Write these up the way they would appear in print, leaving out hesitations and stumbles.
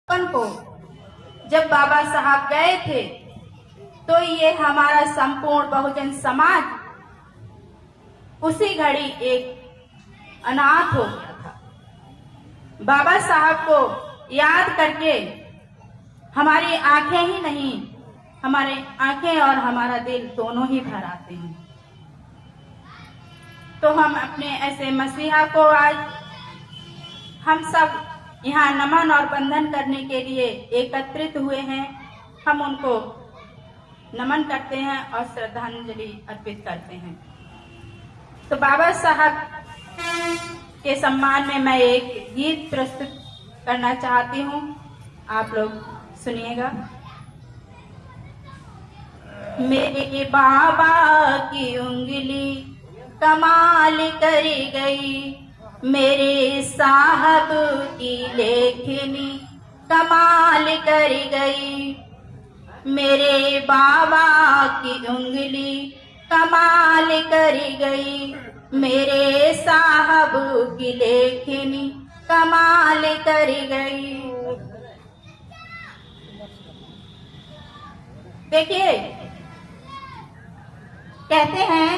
बचपन को जब बाबा साहब गए थे तो ये हमारा संपूर्ण बहुजन समाज उसी घड़ी एक अनाथ हो गया था। बाबा साहब को याद करके हमारी आंखें ही नहीं, हमारे आंखें और हमारा दिल दोनों ही भर आते हैं। तो हम अपने ऐसे मसीहा को आज हम सब यहाँ नमन और बंधन करने के लिए एकत्रित हुए हैं। हम उनको नमन करते हैं और श्रद्धांजलि अर्पित करते हैं। तो बाबा साहब के सम्मान में मैं एक गीत प्रस्तुत करना चाहती हूँ, आप लोग सुनिएगा। मेरे बाबा की उंगली कमाल कर गई, मेरे साहब की लेखनी कमाल कर गई। मेरे बाबा की उंगली कमाल कर गई, मेरे साहब की लेखनी कमाल कर गई। देखिए, कहते हैं,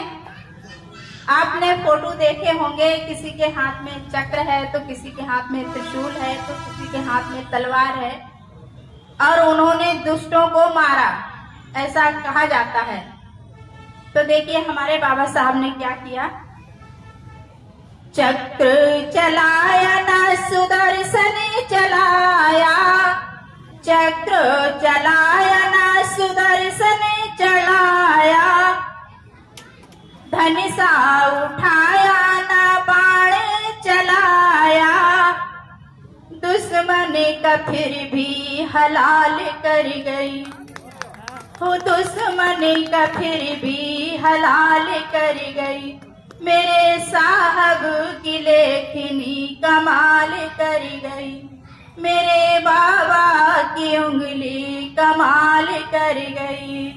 आपने फोटो देखे होंगे, किसी के हाथ में चक्र है तो किसी के हाथ में त्रिशूल है तो किसी के हाथ में तलवार है और उन्होंने दुष्टों को मारा, ऐसा कहा जाता है। तो देखिए हमारे बाबा साहब ने क्या किया। चक्र चलाया ना सुदर्शन चलाया, चक्र चलाया ना सुदर्शन चलाया, धनुषा उठाया ना बाण चलाया, दुश्मन का फिर भी हलाल कर गई, हो दुश्मन का फिर भी हलाल कर गई। मेरे साहब की लेखनी कमाल कर गई, मेरे बाबा की उंगली कमाल कर गई।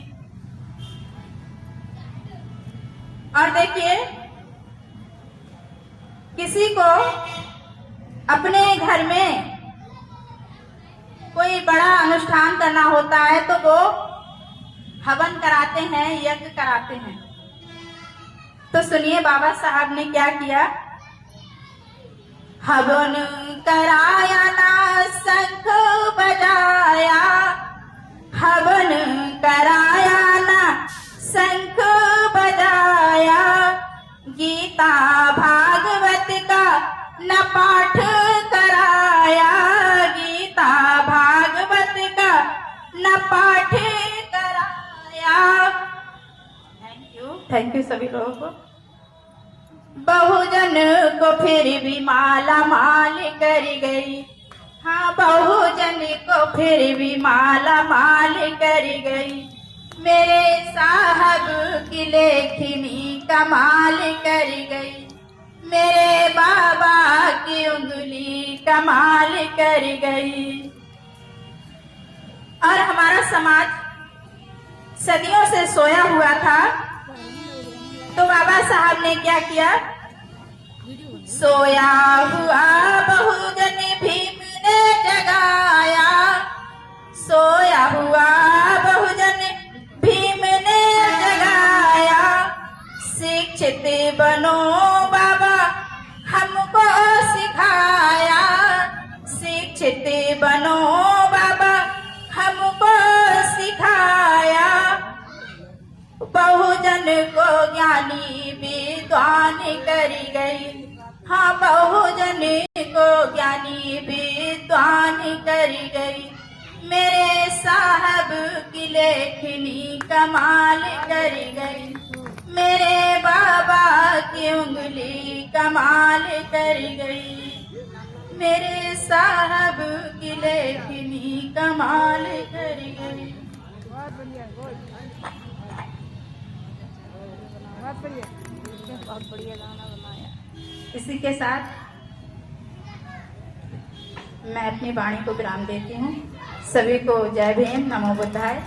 और देखिए, किसी को अपने घर में कोई बड़ा अनुष्ठान करना होता है तो वो हवन कराते हैं, यज्ञ कराते हैं। तो सुनिए बाबा साहब ने क्या किया। हवन कराया ना शंख बजाया, हवन कराया ना शंख बजाया, गीता भागवत का न पाठ कराया, गीता भागवत का न पाठ कराया। थैंक यू सभी लोगों को। बहुजन को फिर भी माला माल कर गई, हाँ बहुजन को फिर भी माला माल कर गई। मेरे साहब की लेखनी कमाल कर गई, मेरे बाबा की उंगली कमाल कर गई। और हमारा समाज सदियों से सोया हुआ था, तो बाबा साहब ने क्या किया। सोया हुआ बहुजन भीम ने जगाया, सोया हुआ बहुजन भीम ने जगाया। शिक्षित बनो बाबा हमको सिखाया, शिक्षित बनो बाबा हमको सिखाया। बहुजन को ज्ञानी विद्वान कर गई, हाँ बहुजन को ज्ञानी विद्वान कर गई। मेरे साहब की लेखनी कमाल कर गई, मेरे बाबा की उंगली कमाल कर गई, मेरे साहब की लेखनी कमाल कर गई। बहुत बढ़िया गाना बनाया। इसी के साथ मैं अपनी वाणी को विराम देती हूँ। सभी को जय भीम, नमो बुद्धाय।